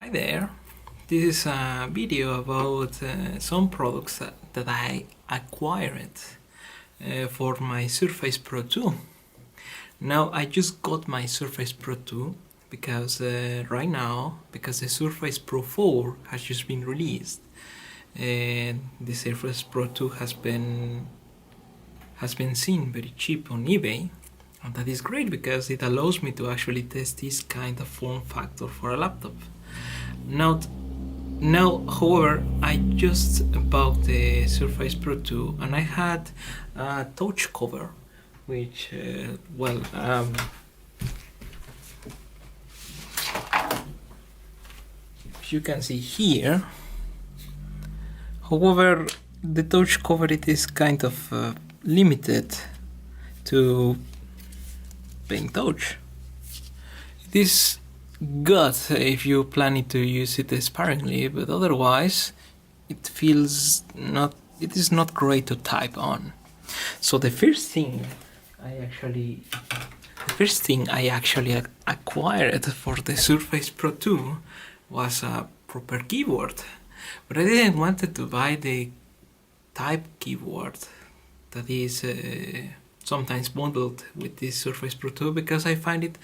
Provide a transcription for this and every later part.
Hi there, this is a video about some products that I acquired for my Surface Pro 2. Now I just got my Surface Pro 2 because right now, because the Surface Pro 4 has just been released, and the Surface Pro 2 has been seen very cheap on eBay. And that is great because it allows me to actually test this kind of form factor for a laptop. Now, however, I just bought the Surface Pro 2 and I had a touch cover, which, if you can see here. However, the touch cover it is kind of limited to plain touch. It is good if you plan to use it sparingly, but otherwise it is not great to type on. So the first thing I actually acquired for the Surface Pro 2 was a proper keyboard, but I didn't want to buy the type keyboard that is sometimes bundled with this Surface Pro 2 because I find it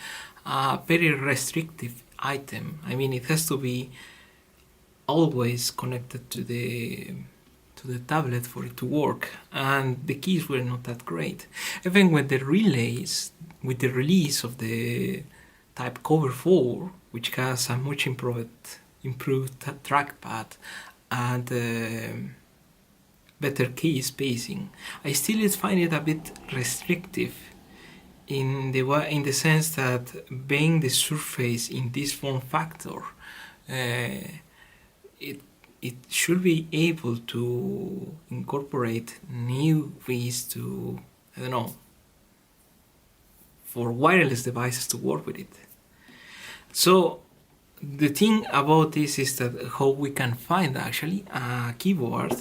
a very restrictive item. I mean, it has to be always connected to the tablet for it to work, and the keys were not that great. Even with the release of the Type Cover 4, which has a much improved trackpad and better key spacing, I still find it a bit restrictive in the sense that being the Surface in this form factor, it should be able to incorporate new ways to, I don't know, for wireless devices to work with it. So the thing about this is that how we can find actually a keyboard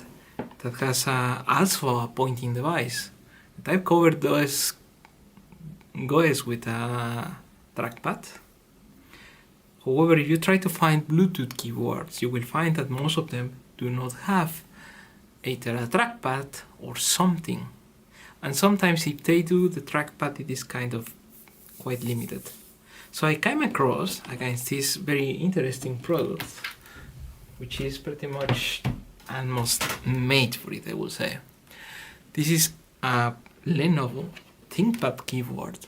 that has also a pointing device. The Type Cover goes with a trackpad. However, if you try to find Bluetooth keyboards, you will find that most of them do not have either a trackpad or something. And sometimes if they do, the trackpad it is kind of quite limited. So I came across against this very interesting product, which is pretty much almost made for it, I will say. This is a Lenovo Thinkpad keyboard,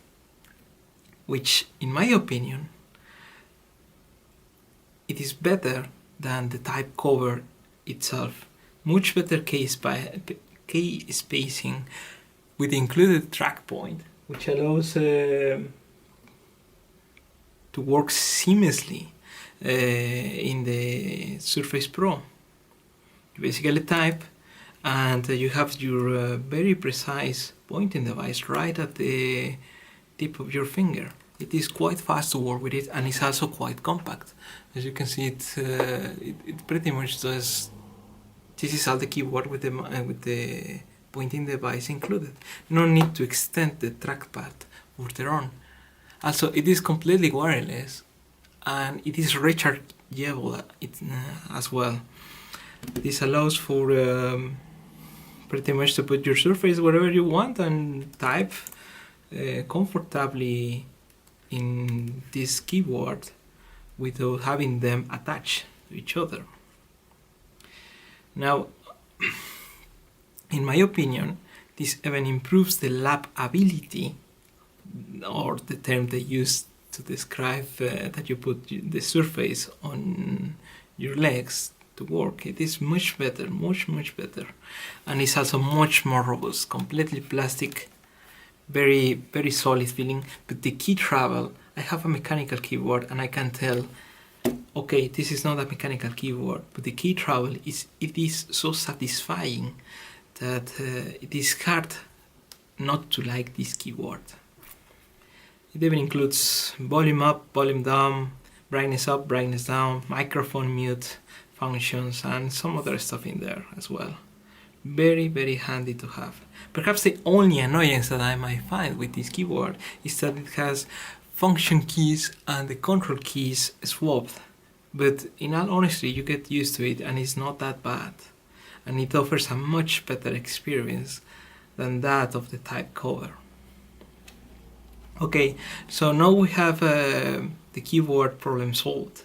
which in my opinion it is better than the Type Cover itself. Much better key spacing with included track point, which allows to work seamlessly in the Surface Pro. You basically type and you have your very precise pointing device right at the tip of your finger. It is quite fast to work with it, and it's also quite compact. As you can see, it pretty much does. This is all the keyboard with the pointing device included. No need to extend the trackpad further on. Also, it is completely wireless, and it is rechargeable as well. This allows for pretty much to put your Surface wherever you want and type comfortably in this keyboard without having them attached to each other. Now, in my opinion, this even improves the lap ability, or the term they use to describe that you put the Surface on your legs to work. It is much better, much better, and it's also much more robust, completely plastic, very solid feeling. But the key travel, I have a mechanical keyboard and I can tell, okay, this is not a mechanical keyboard, but the key travel is so satisfying that it is hard not to like this keyboard. It even includes volume up, volume down, brightness up, brightness down, microphone mute functions, and some other stuff in there as well. Very handy to have. Perhaps the only annoyance that I might find with this keyboard is that it has function keys and the control keys swapped but in all honesty, you get used to it and it's not that bad, and it offers a much better experience than that of the type cover. Okay, so now we have the keyboard problem solved.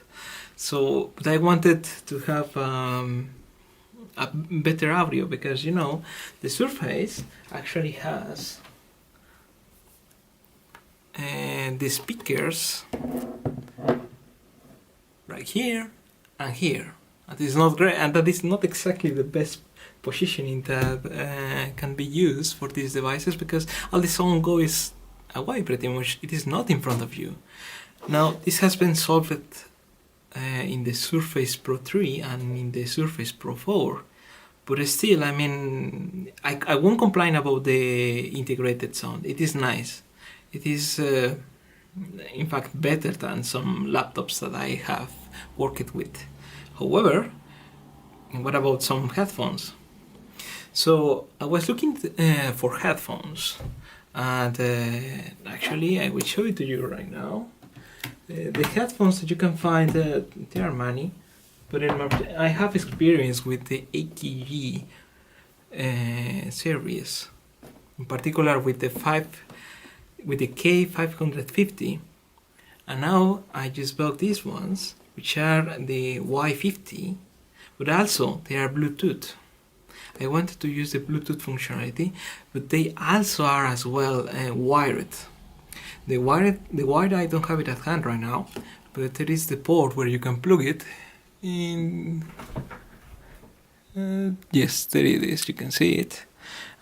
So, but I wanted to have a better audio, because you know the Surface actually has the speakers right here and here. That is not great, and that is not exactly the best positioning that can be used for these devices, because all the sound goes away pretty much. It is not in front of you. Now this has been solved in the Surface Pro 3 and in the Surface Pro 4, but still, I mean, I won't complain about the integrated sound. It is nice. It is in fact better than some laptops that I have worked with. However, what about some headphones? So I was looking for headphones, and actually I will show it to you right now. The headphones that you can find, they are many, but I have experience with the AKG series, in particular with the K550, and now I just bought these ones, which are the Y50, but also they are Bluetooth. I wanted to use the Bluetooth functionality, but they also are as well wired. The wired I don't have it at hand right now, but there is the port where you can plug it in. Yes, there it is, you can see it.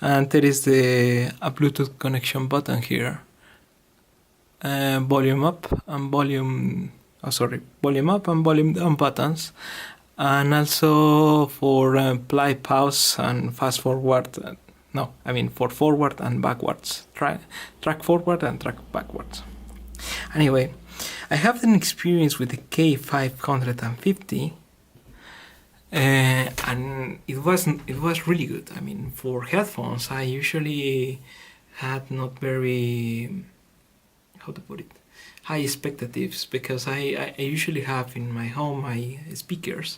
And there is a Bluetooth connection button here. Volume up and volume down buttons, and also for play, pause and fast forward. For forward and backwards. Track forward and track backwards. Anyway, I have an experience with the K550, and it was really good. I mean, for headphones, I usually had not very, high expectations, because I usually have in my home my speakers,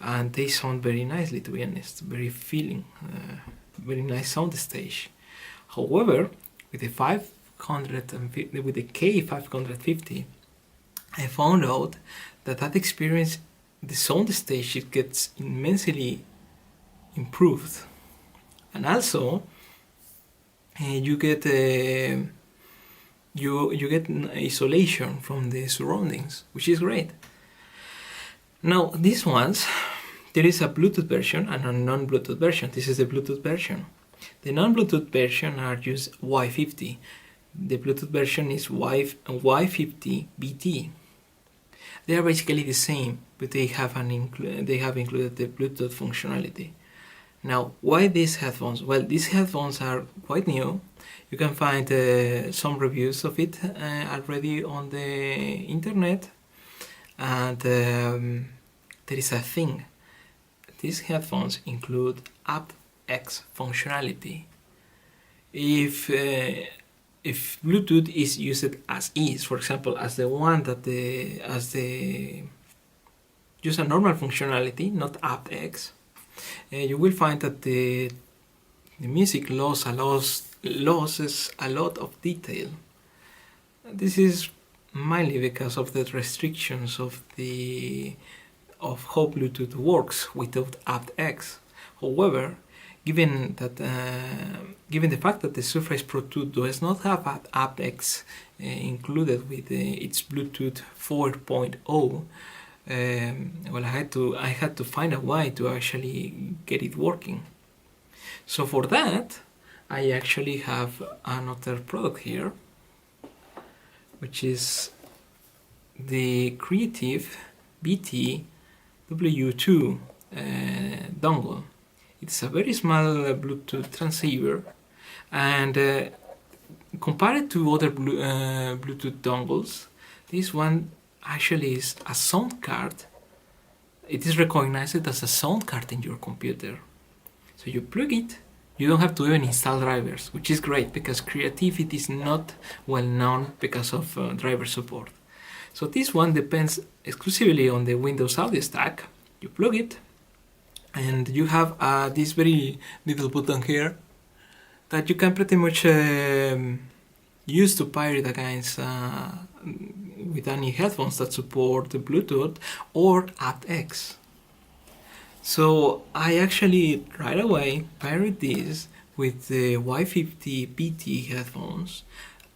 and they sound very nicely, to be honest, very very nice sound stage. However, with the K550, I found out that experience, the sound stage, it gets immensely improved, and also you get you get isolation from the surroundings, which is great. Now these ones, there is a Bluetooth version and a non-Bluetooth version. This is the Bluetooth version. The non-Bluetooth version are just Y50. The Bluetooth version is Y50BT. They are basically the same, but they have included the Bluetooth functionality. Now, why these headphones? Well, these headphones are quite new. You can find some reviews of it already on the internet, and there is a thing. These headphones include aptX functionality. If Bluetooth is used as is, for example, as the one that just a normal functionality, not aptX, you will find that the music loses a lot of detail. This is mainly because of the restrictions of how Bluetooth works without aptX. However, given the fact that the Surface Pro 2 does not have aptX included with its Bluetooth 4.0, I had to find a way to actually get it working. So for that, I actually have another product here, which is the Creative BT-W2 dongle. It's a very small Bluetooth transceiver, and compared to other Bluetooth dongles, this one actually is a sound card. It is recognized as a sound card in your computer. So you plug it, you don't have to even install drivers, which is great because Creative is not well known because of driver support. So this one depends exclusively on the Windows audio stack. You plug it, and you have this very little button here that you can pretty much use to pair it against with any headphones that support Bluetooth or aptX. So I actually right away paired this with the y50BT headphones,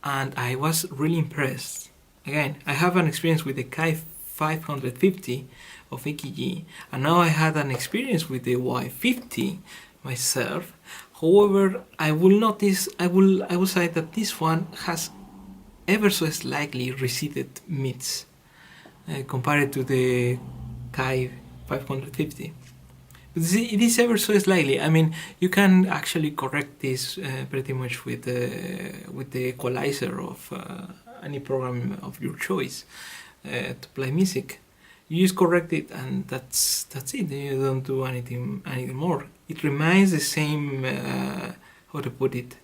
and I was really impressed. Again, I have an experience with the y50BT of AKG, and now I had an experience with the y50 myself. However, I will say that this one has ever so slightly receded mids compared to the y5050. It is ever so slightly. I mean, you can actually correct this pretty much with the equalizer of any program of your choice to play music. You just correct it, and that's it. You don't do anything more. It remains the same. How to put it?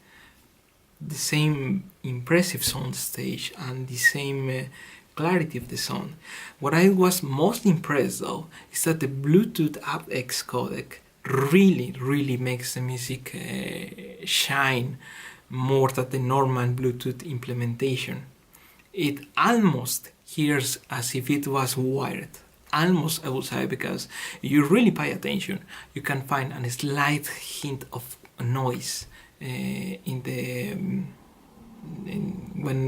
The same impressive sound stage and the same clarity of the sound. What I was most impressed though is that the Bluetooth aptX codec really makes the music shine more than the normal Bluetooth implementation. It almost hears as if it was wired. Almost, I would say, because if you really pay attention, you can find a slight hint of noise when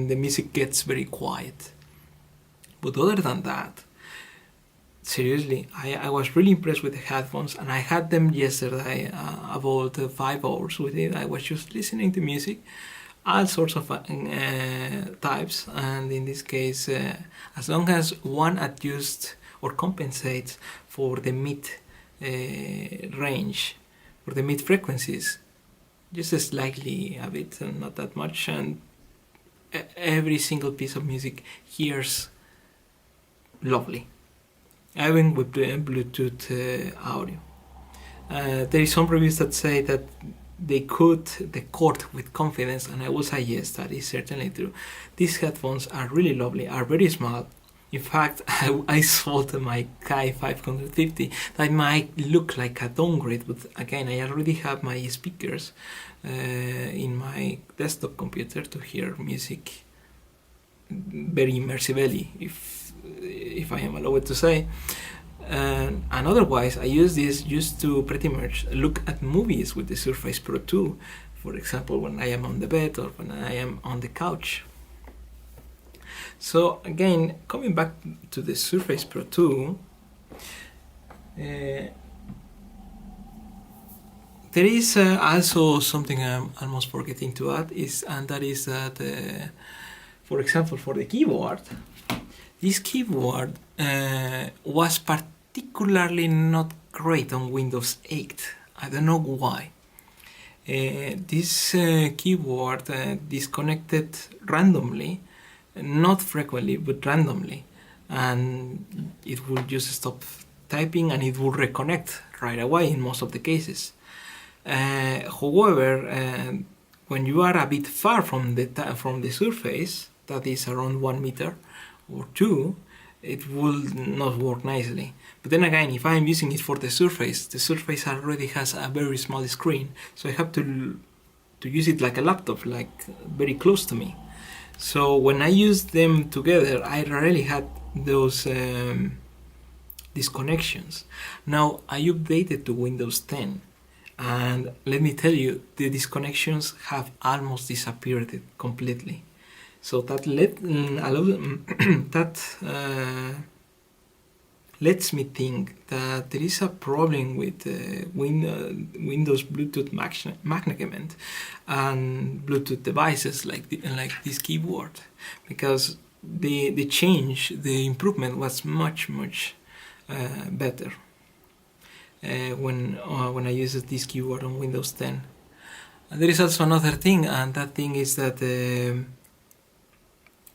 the music gets very quiet. But other than that, seriously, I was really impressed with the headphones, and I had them yesterday about 5 hours with it. I was just listening to music, all sorts of types, and in this case, as long as one adjusts or compensates for the mid range, for the mid frequencies, just slightly a bit, and not that much, and every single piece of music hears lovely, even with the Bluetooth audio. There is some reviews that say that they could record with confidence, and I will say yes, that is certainly true. These headphones are really lovely, are very small. In fact, I sold my y5050 that might look like a downgrade, but again, I already have my speakers in my desktop computer to hear music very immersively, if I am allowed to say. And otherwise, I use this just to pretty much look at movies with the Surface Pro 2, for example, when I am on the bed or when I am on the couch. So again, coming back to the Surface Pro 2, there is also something I'm almost forgetting to add, and that is that, for example, for the keyboard, this keyboard was particularly not great on Windows 8. I don't know why. This keyboard disconnected randomly, not frequently, but randomly, and it will just stop typing and it will reconnect right away in most of the cases. However, when you are a bit far from the surface, that is around 1 meter or 2, it will not work nicely. But then again, if I'm using it for the surface already has a very small screen, so I have to use it like a laptop, like very close to me. So when I use them together, I rarely had those disconnections. Now I updated to Windows 10, and let me tell you, the disconnections have almost disappeared completely. So that lets me think that there is a problem with Windows Bluetooth management and Bluetooth devices like this keyboard, because the improvement was much better when I used this keyboard on Windows 10. And there is also another thing, and that thing is that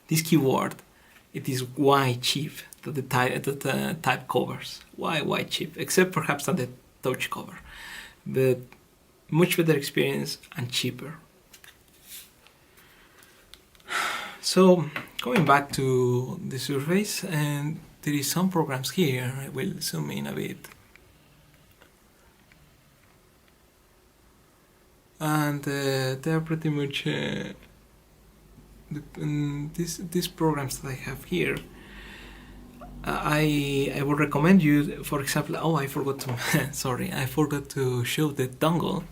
this keyboard, it is way cheap to the type covers. Why cheap? Except perhaps on the touch cover, but much better experience and cheaper. So going back to the surface, and there is some programs here. I will zoom in a bit. And they're pretty much these programs that I have here. I would recommend you, for example, I forgot to sorry, I forgot to show the dongle,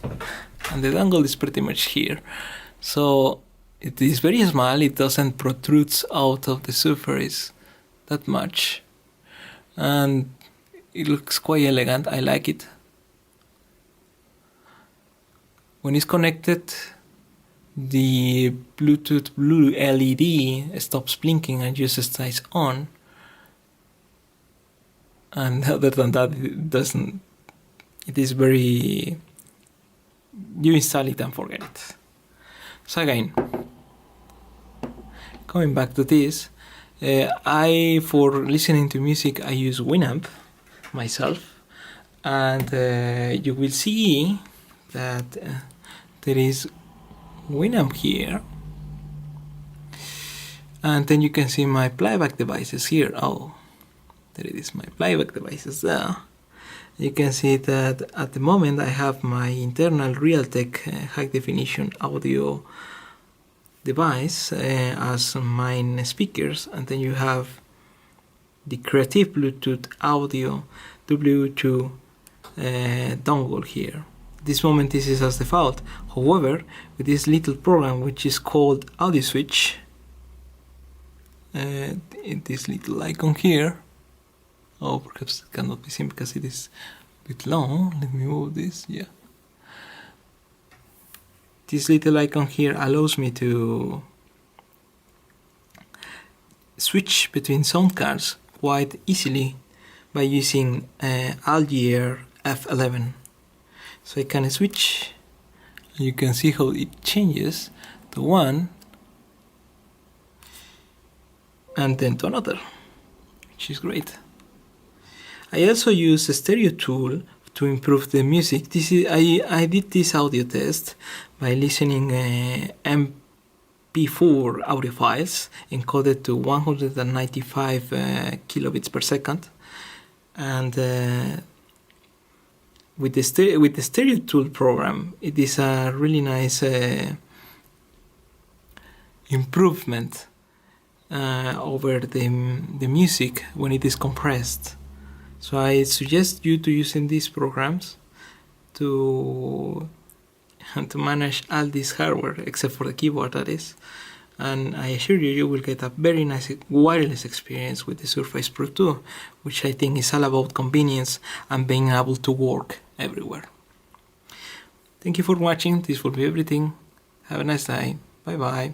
and the dongle is pretty much here. So it is very small, it doesn't protrude out of the surface that much, and it looks quite elegant. I like it. When it's connected, the Bluetooth blue LED stops blinking and just stays on. And other than that, it is very, you install it and forget it. So again, coming back to this, for listening to music, I use Winamp myself, and you will see that there is Winamp here, and then you can see my playback devices here. There it is, my playback devices there. You can see that at the moment I have my internal Realtek high definition audio device as main speakers, and then you have the Creative Bluetooth Audio W2 dongle here. This moment this is as default. However, with this little program which is called Audio Switch, this little icon here, perhaps it cannot be seen because it is a bit long. Let me move this. Yeah. This little icon here allows me to switch between sound cards quite easily by using Algier F11. So I can switch. You can see how it changes to one and then to another, which is great. I also use a stereo tool to improve the music. I did this audio test by listening MP4 audio files encoded to 195 kilobits per second, and with the stereo tool program, it is a really nice improvement over the music when it is compressed. So I suggest you to using these programs to manage all this hardware, except for the keyboard, that is. And I assure you, you will get a very nice wireless experience with the Surface Pro 2, which I think is all about convenience and being able to work everywhere. Thank you for watching. This will be everything. Have a nice day. Bye bye.